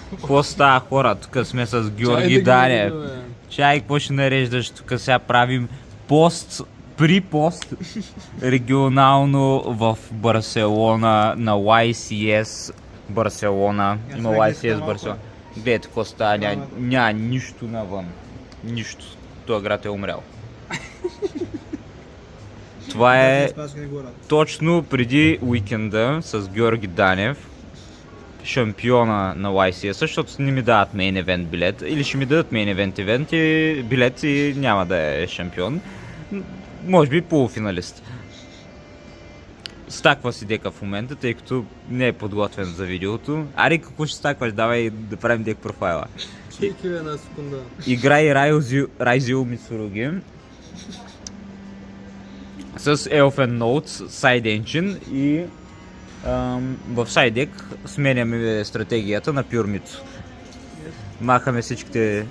Какво става, хора? Тук сме с Георги Данев. Чай, какво ще нареждаш? Тук сега правим пост, при-пост регионално в Барселона на YCS Барселона. Има YCS Барселона. Гледайте какво става, няма нищо навън. Нищо. Този град е умрял. Това е точно преди уикенда с Георги Данев, шампиона на YCS, защото не ми дават мейн евент билет. Или ще ми дадат мейн евент и билет и няма да е шампион. Може би полуфиналист. Стаква си дека в момента, тъй като не е подготвен за видеото. Ари, какво ще стакваш? Давай да правим дек профайла. Чеки една секунда. Играй Райзил Мицуруги с Elfen Notes Side Engine и в Сайдек сменяме стратегията на Pure Mitsu. Махаме всичките...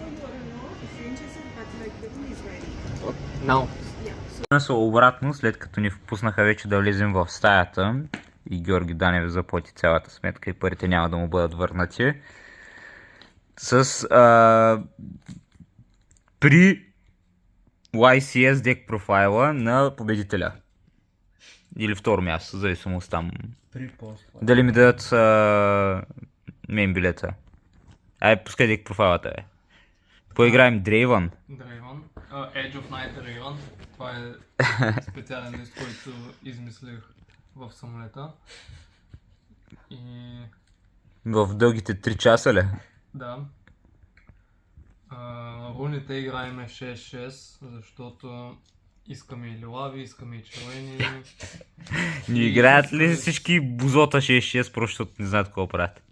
Са обратно, след като ни впуснаха вече да влезем в стаята и Георги Данев заплати цялата сметка и парите няма да му бъдат върнати. При YCS дек профайла на победителя. Или второ място, зависимост там. Дали ми дадат мейн билета. Ай, пускай дек профайлата е. Поиграем Draven. Edge of Night Draven. Това е специален лист, който измислих в самолета. И... В дългите 3 часа ли? Да. Руните играеме 6-6, защото искаме и лилави, искаме и червени. Не играят ли всички бузота 6-6, просто защото не знаят какво правят?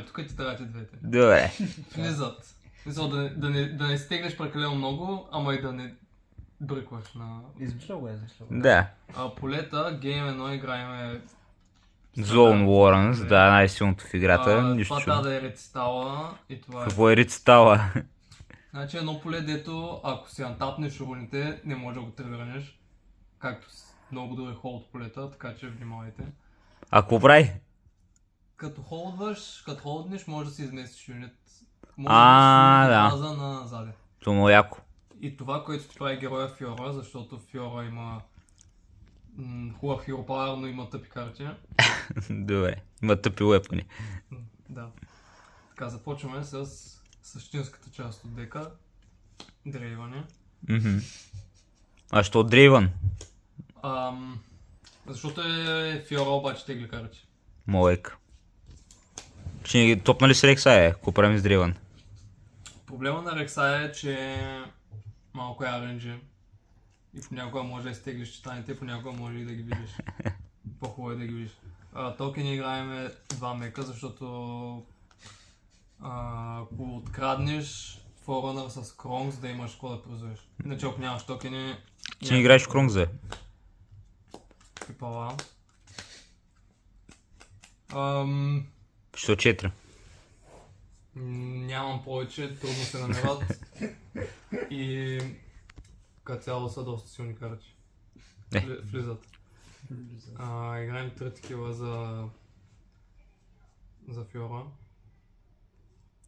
Тук ти трябват и двете. Добре. Влизат. Да не стегнеш прекалено много, ама и да не бръкваш на... Измислял го. Да. Полета, гейм 1 играеме... Zone Warrens, да, най-силното в играта. Това трябва да е рецитала и това е... Какво е рецитала? Значи едно поле, дето ако си антапнеш руните, не може да го тригърнеш. Както много други холд полета, така че внимавайте. А какво прави? Като холднеш, може да си изместиш юнит. Може да база назаде. Това е яко. И това, което ти прави героя Фиора, защото Фиора има хубав хиропауер, но има тъпи карти. Добре, има тъпи уепони. Да. Така, започваме с същинската част от дека. Дрейване. А що Дрейвън? Защото е Фиора, обаче тегли карти. Молек. Че ни топнали с Рексая, какво правим с Дрейвън? Проблема на Рексая е, че малко е RNG. И понякога може да изтеглиш читаните, понякога може и да ги видиш. По-хубаво е да ги видиш. Токени играеме 2 мека, защото ако откраднеш Forerunner с Кронг, да имаш какво да призовеш. Иначе ако нямаш токени... Ти не играеш Кронг за? Пипала. Що 4? Нямам повече, трудно се намерят. И като цяло са доста силни карти. Влизат. Играем 3 такива за Фиора.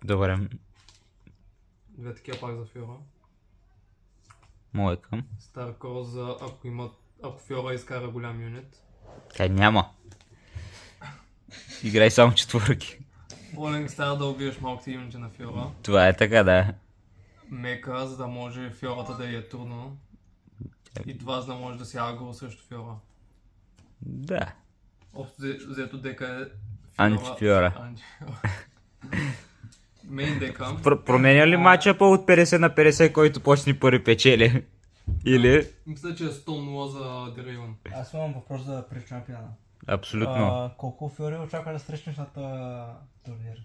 Добре. 2 такива пак за Фиора. Молека. Старкор за ако Фиора изкара голям юнит. Тя няма. Играй само четвърки. Полинг стара да убиеш малките юнити на Фиора. Това е така, да. Мека, за да може Фиората да е трудно. И това за да може да си агро срещу Фиора. Да. Общо взето дека е Антифиора. Мейн дека. Променя ли матча от 50 на 50, който почне първи печели? Или? Мисля, че е 100-0 за Дрейвън. Аз имам въпрос за пред-чемпиона. Абсолютно. Колко Фиори очаква да срещнеш на този турнир?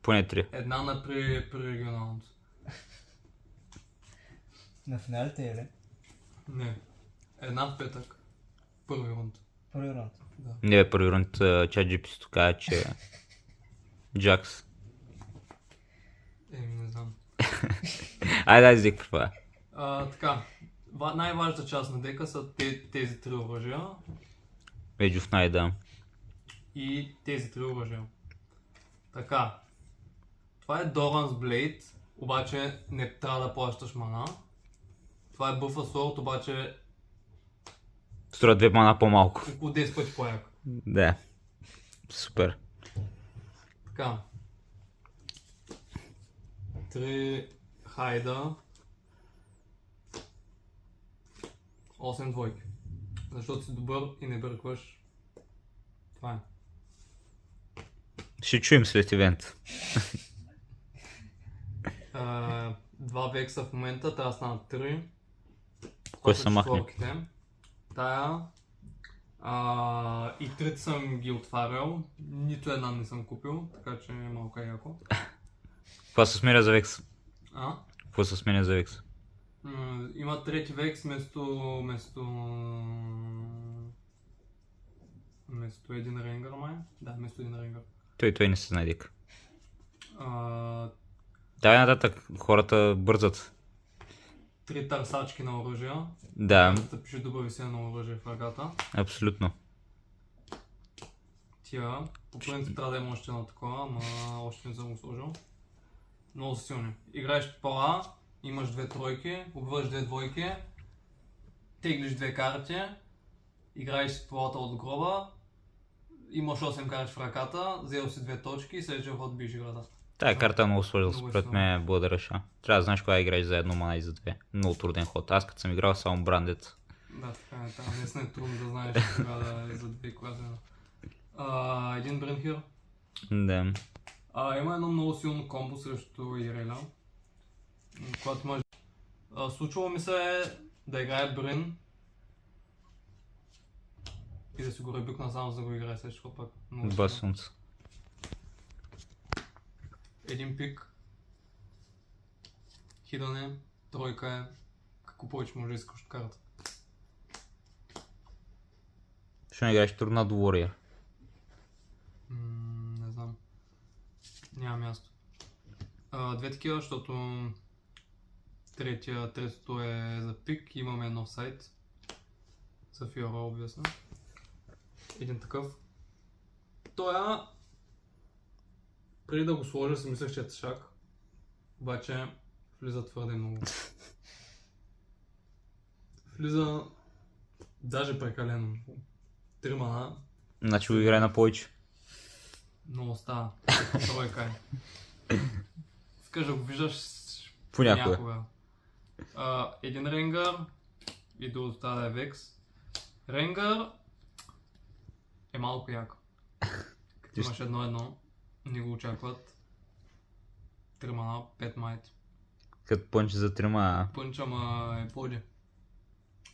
Поне 3. Една на при регионалното. На финалите или? Не. Една в петък. Първи рунд. Първи рунд. Да. Не, първи рунд ChatGPT каза, че Джакс. Не знам. Айде, дай зик това. Така. Най-важната част на дека са тези 3 оръжия. Edge of Night, да. и тези три оръжия. Така. Това е Doran's Blade, обаче не трябва да плащаш мана. Това е Buffer Sword, обаче Струва 2 мана по-малко. около 10 пъти по-яко. Да. Супер. Така. 3 хайда. 8 двойки. Защото си добър и не бъркваш. Това е. Ще чуем след ивент. 2 векса в момента, трябва да станат 3. Кой са махне? четворките. Тая. И трите съм ги отварял. Нито една не съм купил, така че е малко яко. Това се сменя за векс. А? Какво се сменя за векс? Има трети векс вместо един ренгър май. Да, вместо един ренгър. Той не се найдека. А, Давай нататък, хората бързат. 3 търсачки на оръжия. Да, Да пише добави се на оръжие в ръката. абсолютно. Тия, по принцип трябва да има още едно такова, ама още не съм го сложил. Много са силни. Играеш пала, имаш 2 тройки, обвърш 2 двойки, теглиш 2 карти, играеш с палата от гроба, имаш 8 карти в ръката, взел си 2 точки и следващия ход биеш играта. Тая карта е много сложила, Много е според силна. мен благодаряша. Трябва да знаеш кога играеш за едно мана и за две. Много труден ход. Аз като съм играл само брандет. Да, така е, там наистина е трудно да знаеш кога да е за 2 кога за една. Един Бренхир. Да. Има едно много силно комбо срещу Иреля. Когато имаш... случвало ми се да играе Брин и да си го ребюкна само за да го играе също пак. Много силно. Басунц. Един пик. Хидане. Тройка е. Какво повече може да искаш от карта. Ще не играеш Турнад Warrior. Не знам. Няма място. Две такива, защото третото е за пик. Имаме едно в сайт. За Фиора, обясна. Един такъв. Тоя, преди да го сложа, си мислех, че е тъшак. Обаче влиза твърде много. Влиза даже прекалено. 3 мана. Значи го играе на повече. Много става. Тройка е. Искаш да го виждаш Понякога. Един Ренгър и другото това да е Векс. Ренгър е малко яко. Като имаш 1-1, не го очакват. 3 мана, 5 майти. Като пънче за трима. Пънча, ма е поди.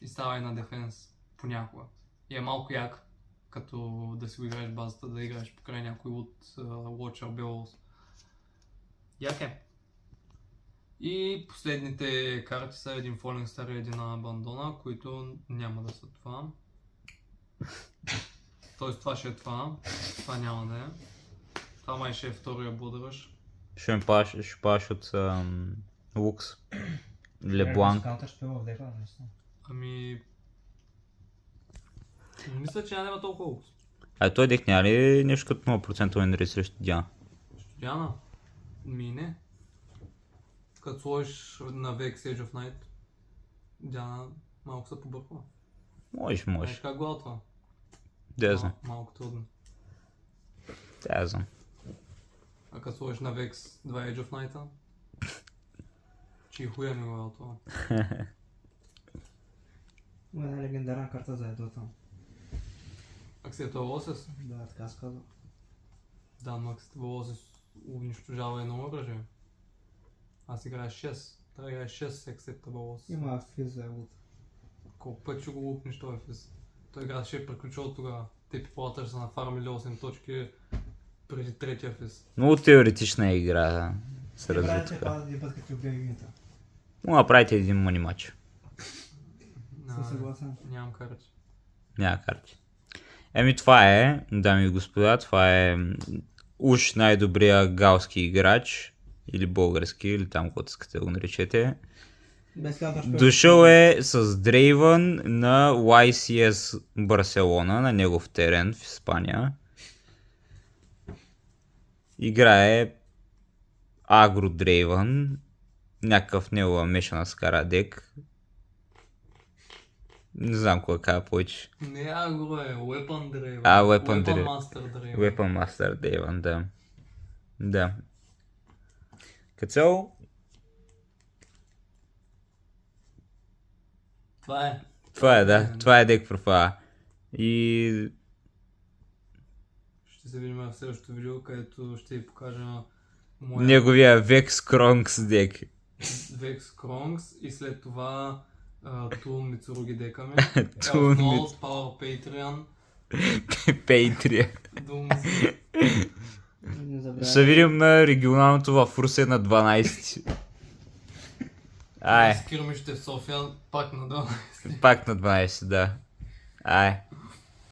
И става и на дефенс. Понякога. И е малко як. Като да си го играеш базата, да играеш покрай някой от Watcher Bellows. Як е. И последните карти са един Falling Star и един Абандона, които няма да са това. Тоест това ще е това, това няма да е. Това май ще е втория Blood Rush. Ще паш от Лукс. Лебланк. Каунтър ще пива в дека, наистина. Ами... Мисля, че няма да има толкова лукс. Той дек няма ли нещо като 0% уинри срещу Диана? Диана? Ми не. Като сложиш на Vex Age of Night, Диана малко се побърква. Можеш. Знаеш как го това? Да, знам. Малко трудно. Да, знам. А като сложиш на Vex 2 Age of Night, че и хуя ми го това. Има една легендарна карта за едота. Аксието Лосес? Да, така се казва. Да, но Аксието Лосес унищожава едно оръжие. Аз играя 6. Трябва да играеш 6 Acceptable Loss. Има физ за лут. Колко път ще го лупнеш този физ? Той игра ще е приключил тогава. Те пипалата са нафармили 8 точки преди третия физ. Много теоретична игра се разви Играете така. пада един път като убия играта. Мога да правите един мани матч. Съм съгласен. Нямам карти. Няма карти. Това е, дами и господа, това е уж най-добрия галски играч. Или български, или там, каквото искате да го наречете. Без каунтър ще пива. Дошъл е с Дрейвън на YCS Барселона, на негов терен в Испания. Играе Агро Дрейвън, някакъв негова мешана с Карадек. Не знам кога кажа повече. Не Агро е, Weapon Draven. Weapon Draven. Master Draven. Weapon Master Дрейвън, да. Да. Като цяло, Това е. това е, да. Това е дек профила. И Ще се видим в следващото видео, където ще ви покажа моя неговия Vex Kronks дек. Vex Kronks и след това Tool Mitsurugi дека ми. Tool Elf Power Patreon. Пейтрия. Doom. Не забравяй. Ще видим на регионалното в Русе на 12. Ай, Скирмище в София, пак надолу. пак на 12, да. Ай.